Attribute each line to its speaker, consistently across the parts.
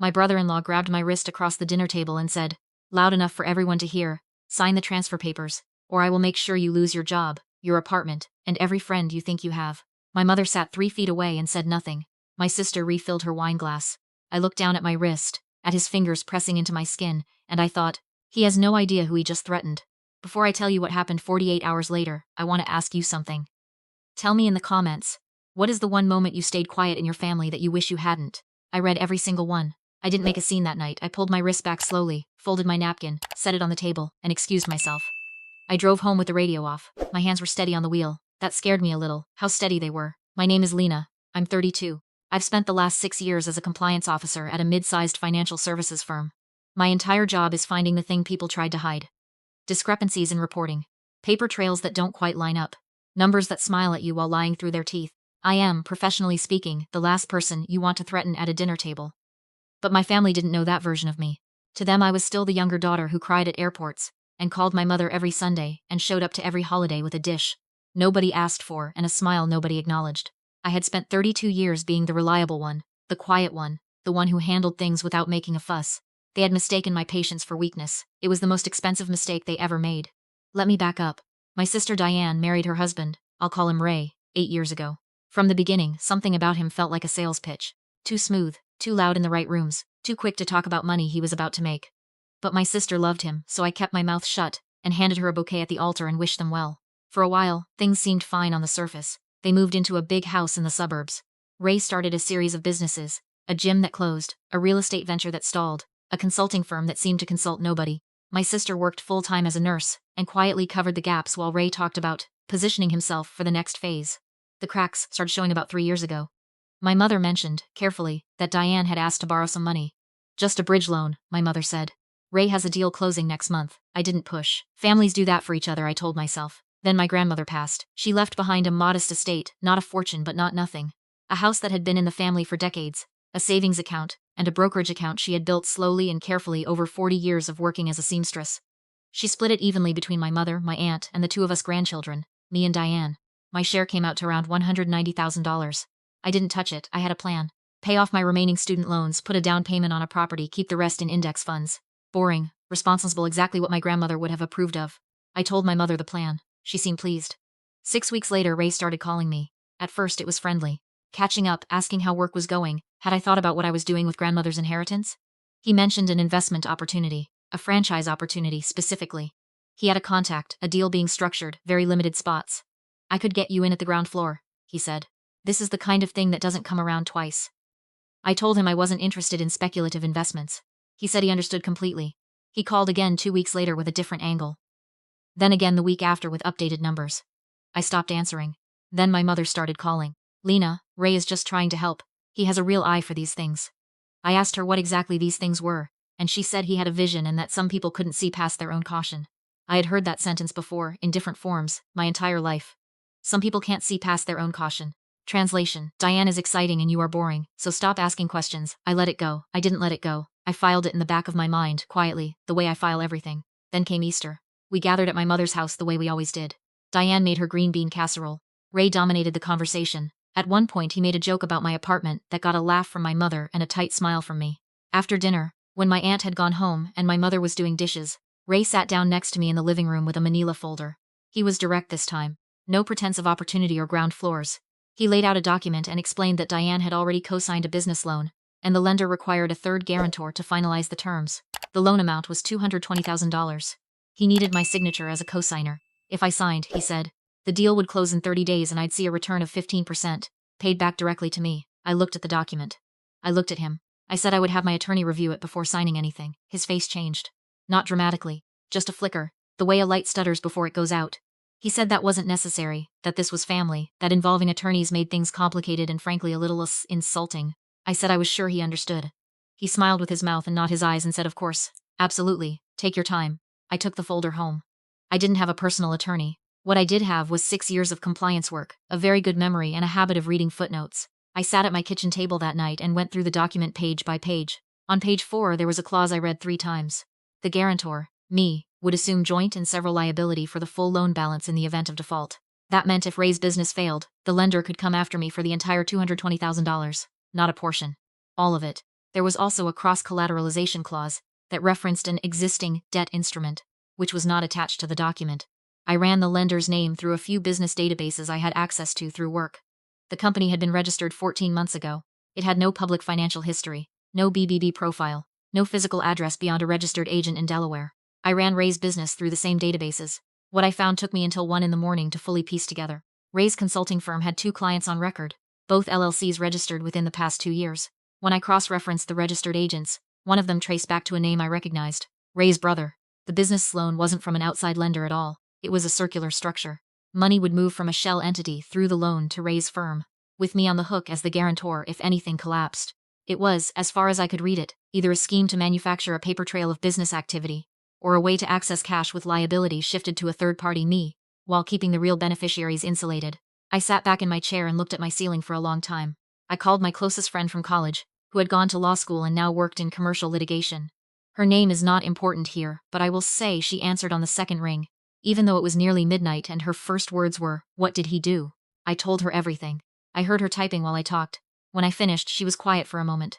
Speaker 1: My brother-in-law grabbed my wrist across the dinner table and said, loud enough for everyone to hear, sign the transfer papers, or I will make sure you lose your job, your apartment, and every friend you think you have. My mother sat 3 feet away and said nothing. My sister refilled her wine glass. I looked down at my wrist, at his fingers pressing into my skin, and I thought, he has no idea who he just threatened. Before I tell you what happened 48 hours later, I want to ask you something. Tell me in the comments, what is the one moment you stayed quiet in your family that you wish you hadn't? I read every single one. I didn't make a scene that night. I pulled my wrist back slowly, folded my napkin, set it on the table, and excused myself. I drove home with the radio off. My hands were steady on the wheel. That scared me a little, how steady they were. My name is Lena. I'm 32. I've spent the last 6 years as a compliance officer at a mid-sized financial services firm. My entire job is finding the thing people tried to hide. Discrepancies in reporting. Paper trails that don't quite line up. Numbers that smile at you while lying through their teeth. I am, professionally speaking, the last person you want to threaten at a dinner table. But my family didn't know that version of me. To them I was still the younger daughter who cried at airports, and called my mother every Sunday, and showed up to every holiday with a dish nobody asked for and a smile nobody acknowledged. I had spent 32 years being the reliable one, the quiet one, the one who handled things without making a fuss. They had mistaken my patience for weakness. It was the most expensive mistake they ever made. Let me back up. My sister Diane married her husband, I'll call him Ray, 8 years ago. From the beginning, something about him felt like a sales pitch. Too smooth, too loud in the right rooms, too quick to talk about money he was about to make. But my sister loved him, so I kept my mouth shut, and handed her a bouquet at the altar and wished them well. For a while, things seemed fine on the surface. They moved into a big house in the suburbs. Ray started a series of businesses, a gym that closed, a real estate venture that stalled, a consulting firm that seemed to consult nobody. My sister worked full-time as a nurse, and quietly covered the gaps while Ray talked about positioning himself for the next phase. The cracks started showing about 3 years ago. My mother mentioned, carefully, that Diane had asked to borrow some money. Just a bridge loan, my mother said. Ray has a deal closing next month. I didn't push. Families do that for each other, I told myself. Then my grandmother passed. She left behind a modest estate, not a fortune but not nothing. A house that had been in the family for decades, a savings account, and a brokerage account she had built slowly and carefully over 40 years of working as a seamstress. She split it evenly between my mother, my aunt, and the 2 of us grandchildren, me and Diane. My share came out to around $190,000. I didn't touch it, I had a plan. Pay off my remaining student loans, put a down payment on a property, keep the rest in index funds. Boring, responsible, exactly what my grandmother would have approved of. I told my mother the plan. She seemed pleased. 6 weeks later, Ray started calling me. At first it was friendly. Catching up, asking how work was going, had I thought about what I was doing with grandmother's inheritance? He mentioned an investment opportunity, a franchise opportunity specifically. He had a contact, a deal being structured, very limited spots. I could get you in at the ground floor, he said. This is the kind of thing that doesn't come around twice. I told him I wasn't interested in speculative investments. He said he understood completely. He called again 2 weeks later with a different angle. Then again the week after with updated numbers. I stopped answering. Then my mother started calling. Lena, Ray is just trying to help. He has a real eye for these things. I asked her what exactly these things were, and she said he had a vision and that some people couldn't see past their own caution. I had heard that sentence before, in different forms, my entire life. Some people can't see past their own caution. Translation: Diane is exciting and you are boring, so stop asking questions. I let it go. I didn't let it go. I filed it in the back of my mind, quietly, the way I file everything. Then came Easter. We gathered at my mother's house the way we always did. Diane made her green bean casserole. Ray dominated the conversation. At one point he made a joke about my apartment that got a laugh from my mother and a tight smile from me. After dinner, when my aunt had gone home and my mother was doing dishes, Ray sat down next to me in the living room with a manila folder. He was direct this time. No pretense of opportunity or ground floors. He laid out a document and explained that Diane had already co-signed a business loan, and the lender required a third guarantor to finalize the terms. The loan amount was $220,000. He needed my signature as a co-signer. If I signed, he said, the deal would close in 30 days and I'd see a return of 15%, paid back directly to me. I looked at the document. I looked at him. I said I would have my attorney review it before signing anything. His face changed. Not dramatically, just a flicker, the way a light stutters before it goes out. He said that wasn't necessary, that this was family, that involving attorneys made things complicated and frankly a little insulting. I said I was sure he understood. He smiled with his mouth and not his eyes and said, of course, absolutely, take your time. I took the folder home. I didn't have a personal attorney. What I did have was 6 years of compliance work, a very good memory and a habit of reading footnotes. I sat at my kitchen table that night and went through the document page by page. On page 4 there was a clause I read 3 times. The guarantor, me, would assume joint and several liability for the full loan balance in the event of default. That meant if Ray's business failed, the lender could come after me for the entire $220,000. Not a portion. All of it. There was also a cross-collateralization clause that referenced an existing debt instrument, which was not attached to the document. I ran the lender's name through a few business databases I had access to through work. The company had been registered 14 months ago. It had no public financial history, no BBB profile, no physical address beyond a registered agent in Delaware. I ran Ray's business through the same databases. What I found took me until 1 in the morning to fully piece together. Ray's consulting firm had 2 clients on record, both LLCs registered within the past 2 years. When I cross-referenced the registered agents, one of them traced back to a name I recognized, Ray's brother. The business loan wasn't from an outside lender at all. It was a circular structure. Money would move from a shell entity through the loan to Ray's firm, with me on the hook as the guarantor if anything collapsed. It was, as far as I could read it, either a scheme to manufacture a paper trail of business activity, or a way to access cash with liability shifted to a third party, me, while keeping the real beneficiaries insulated. I sat back in my chair and looked at my ceiling for a long time. I called my closest friend from college, who had gone to law school and now worked in commercial litigation. Her name is not important here, but I will say she answered on the second ring, even though it was nearly midnight and her first words were, "What did he do?" I told her everything. I heard her typing while I talked. When I finished, she was quiet for a moment.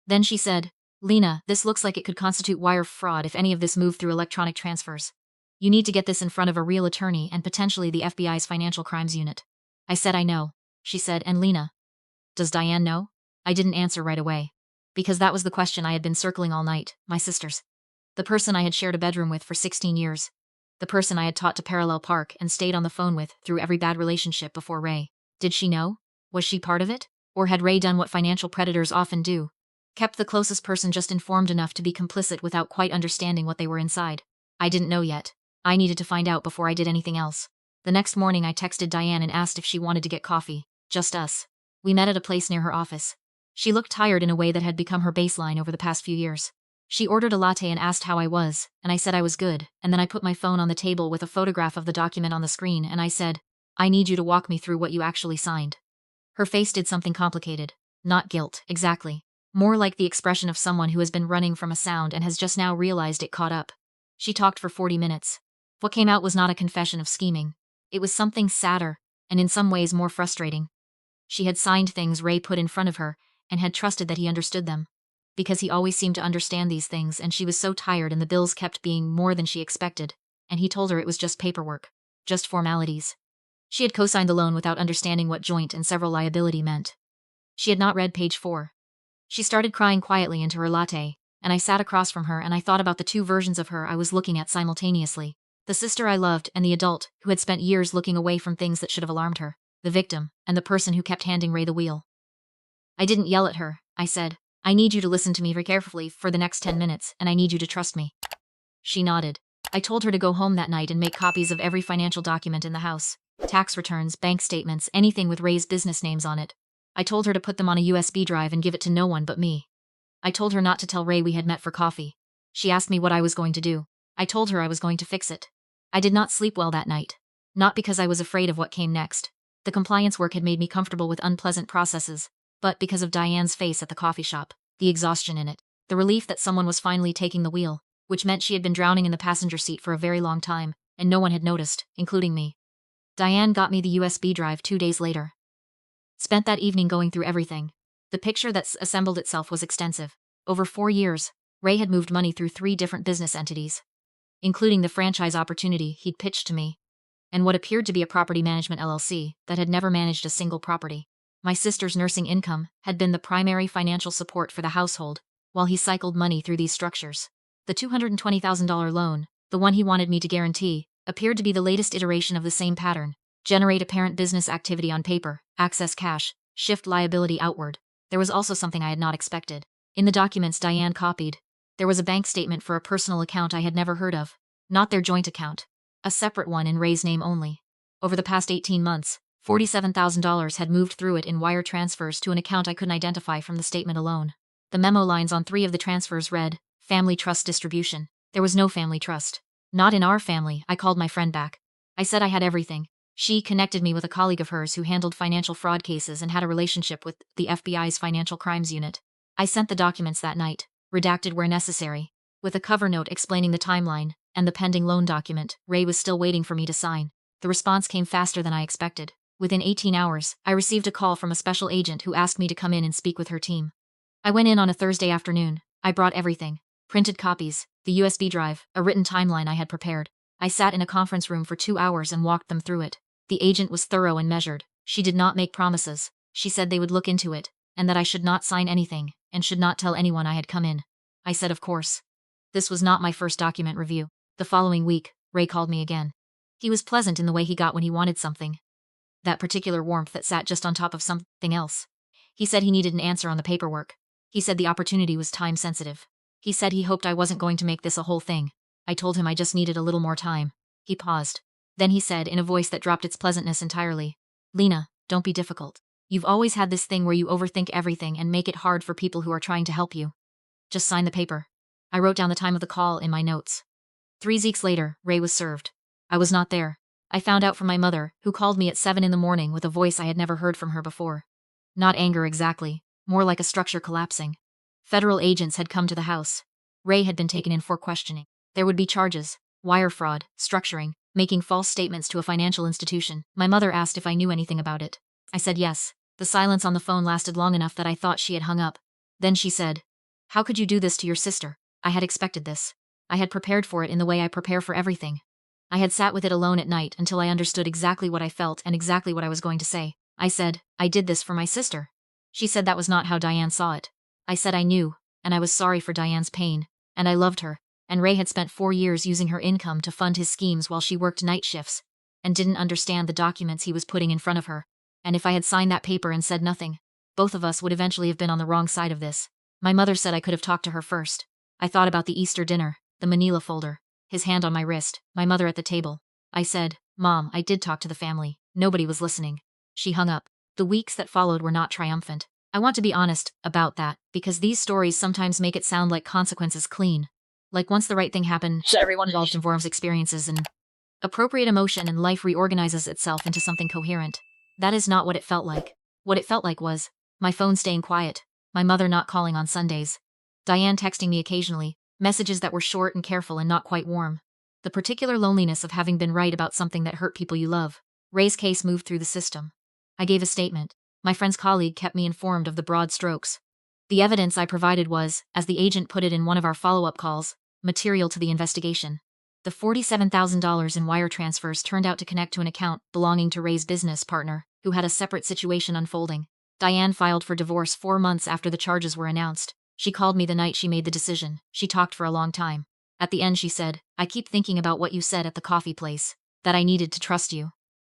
Speaker 1: Then she said, "Lena, this looks like it could constitute wire fraud if any of this moved through electronic transfers. You need to get this in front of a real attorney and potentially the FBI's Financial Crimes Unit." I said, "I know," she said, "and Lena, does Diane know?" I didn't answer right away, because that was the question I had been circling all night. My sisters. The person I had shared a bedroom with for 16 years. The person I had taught to parallel park and stayed on the phone with through every bad relationship before Ray. Did she know? Was she part of it? Or had Ray done what financial predators often do? Kept the closest person just informed enough to be complicit without quite understanding what they were inside? I didn't know yet. I needed to find out before I did anything else. The next morning I texted Diane and asked if she wanted to get coffee. Just us. We met at a place near her office. She looked tired in a way that had become her baseline over the past few years. She ordered a latte and asked how I was, and I said I was good, and then I put my phone on the table with a photograph of the document on the screen and I said, "I need you to walk me through what you actually signed." Her face did something complicated. Not guilt, exactly. More like the expression of someone who has been running from a sound and has just now realized it caught up. She talked for 40 minutes. What came out was not a confession of scheming. It was something sadder, and in some ways more frustrating. She had signed things Ray put in front of her, and had trusted that he understood them. Because he always seemed to understand these things, and she was so tired and the bills kept being more than she expected, and he told her it was just paperwork. Just formalities. She had co-signed the loan without understanding what joint and several liability meant. She had not read page 4. She started crying quietly into her latte, and I sat across from her and I thought about the 2 versions of her I was looking at simultaneously. The sister I loved and the adult who had spent years looking away from things that should have alarmed her. The victim, and the person who kept handing Ray the wheel. I didn't yell at her. I said, "I need you to listen to me very carefully for the next 10 minutes, and I need you to trust me." She nodded. I told her to go home that night and make copies of every financial document in the house. Tax returns, bank statements, anything with Ray's business names on it. I told her to put them on a USB drive and give it to no one but me. I told her not to tell Ray we had met for coffee. She asked me what I was going to do. I told her I was going to fix it. I did not sleep well that night. Not because I was afraid of what came next. The compliance work had made me comfortable with unpleasant processes, but because of Diane's face at the coffee shop, the exhaustion in it, the relief that someone was finally taking the wheel, which meant she had been drowning in the passenger seat for a very long time, and no one had noticed, including me. Diane got me the USB drive 2 days later. Spent that evening going through everything. The picture that assembled itself was extensive. Over 4 years, Ray had moved money through 3 different business entities, including the franchise opportunity he'd pitched to me, and what appeared to be a property management LLC that had never managed a single property. My sister's nursing income had been the primary financial support for the household, while he cycled money through these structures. The $220,000 loan, the one he wanted me to guarantee, appeared to be the latest iteration of the same pattern. Generate apparent business activity on paper, access cash, shift liability outward. There was also something I had not expected. In the documents Diane copied, there was a bank statement for a personal account I had never heard of. Not their joint account. A separate one in Ray's name only. Over the past 18 months, $47,000 had moved through it in wire transfers to an account I couldn't identify from the statement alone. The memo lines on 3 of the transfers read, "Family Trust Distribution." There was no family trust. Not in our family. I called my friend back. I said I had everything. She connected me with a colleague of hers who handled financial fraud cases and had a relationship with the FBI's Financial Crimes Unit. I sent the documents that night, redacted where necessary, with a cover note explaining the timeline, and the pending loan document Ray was still waiting for me to sign. The response came faster than I expected. Within 18 hours, I received a call from a special agent who asked me to come in and speak with her team. I went in on a Thursday afternoon. I brought everything. Printed copies, the USB drive, a written timeline I had prepared. I sat in a conference room for 2 hours and walked them through it. The agent was thorough and measured. She did not make promises. She said they would look into it, and that I should not sign anything, and should not tell anyone I had come in. I said of course. This was not my first document review. The following week, Ray called me again. He was pleasant in the way he got when he wanted something. That particular warmth that sat just on top of something else. He said he needed an answer on the paperwork. He said the opportunity was time sensitive. He said he hoped I wasn't going to make this a whole thing. I told him I just needed a little more time. He paused. Then he said in a voice that dropped its pleasantness entirely, "Lena, don't be difficult. You've always had this thing where you overthink everything and make it hard for people who are trying to help you. Just sign the paper." I wrote down the time of the call in my notes. 3 weeks later, Ray was served. I was not there. I found out from my mother, who called me at 7 in the morning with a voice I had never heard from her before. Not anger exactly, more like a structure collapsing. Federal agents had come to the house. Ray had been taken in for questioning. There would be charges: wire fraud, structuring, making false statements to a financial institution. My mother asked if I knew anything about it. I said yes. The silence on the phone lasted long enough that I thought she had hung up. Then she said, "How could you do this to your sister?" I had expected this. I had prepared for it in the way I prepare for everything. I had sat with it alone at night until I understood exactly what I felt and exactly what I was going to say. I said, "I did this for my sister." She said that was not how Diane saw it. I said I knew, and I was sorry for Diane's pain, and I loved her, and Ray had spent 4 years using her income to fund his schemes while she worked night shifts, and didn't understand the documents he was putting in front of her. And if I had signed that paper and said nothing, both of us would eventually have been on the wrong side of this. My mother said I could have talked to her first. I thought about the Easter dinner, the manila folder, his hand on my wrist, my mother at the table. I said, "Mom, I did talk to the family." Nobody was listening. She hung up. The weeks that followed were not triumphant. I want to be honest about that, because these stories sometimes make it sound like consequences clean. Like once the right thing happened, so everyone involved involves experiences and appropriate emotion and life reorganizes itself into something coherent. That is not what it felt like. What it felt like was my phone staying quiet, my mother not calling on Sundays, Diane texting me occasionally, messages that were short and careful and not quite warm. The particular loneliness of having been right about something that hurt people you love. Ray's case moved through the system. I gave a statement. My friend's colleague kept me informed of the broad strokes. The evidence I provided was, as the agent put it in one of our follow-up calls, material to the investigation. The $47,000 in wire transfers turned out to connect to an account belonging to Ray's business partner, who had a separate situation unfolding. Diane filed for divorce 4 months after the charges were announced. She called me the night she made the decision. She talked for a long time. At the end she said, "I keep thinking about what you said at the coffee place, that I needed to trust you."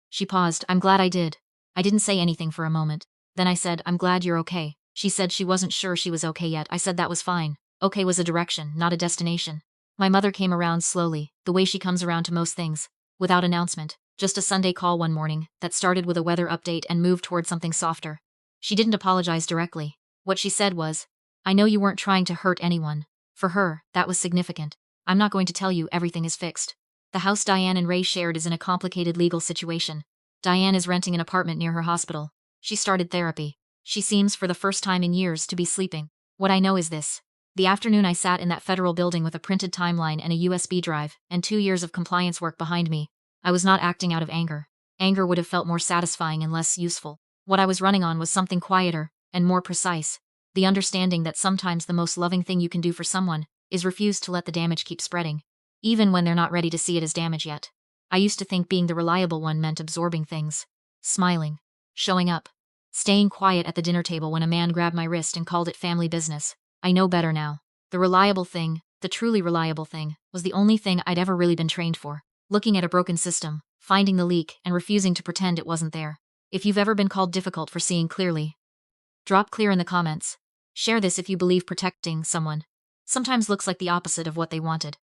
Speaker 1: She paused. "I'm glad I did." I didn't say anything for a moment. Then I said, "I'm glad you're okay." She said she wasn't sure she was okay yet. I said that was fine. Okay was a direction, not a destination. My mother came around slowly, the way she comes around to most things, without announcement. Just a Sunday call one morning that started with a weather update and moved toward something softer. She didn't apologize directly. What she said was, "I know you weren't trying to hurt anyone." For her, that was significant. "I'm not going to tell you everything is fixed." The house Diane and Ray shared is in a complicated legal situation. Diane is renting an apartment near her hospital. She started therapy. She seems, for the first time in years, to be sleeping. What I know is this. The afternoon I sat in that federal building with a printed timeline and a USB drive, and 2 years of compliance work behind me, I was not acting out of anger. Anger would have felt more satisfying and less useful. What I was running on was something quieter and more precise. The understanding that sometimes the most loving thing you can do for someone is refuse to let the damage keep spreading, even when they're not ready to see it as damage yet. I used to think being the reliable one meant absorbing things, smiling, showing up, staying quiet at the dinner table when a man grabbed my wrist and called it family business. I know better now. The reliable thing, the truly reliable thing, was the only thing I'd ever really been trained for. Looking at a broken system, finding the leak, and refusing to pretend it wasn't there. If you've ever been called difficult for seeing clearly, drop clear in the comments. Share this if you believe protecting someone sometimes looks like the opposite of what they wanted.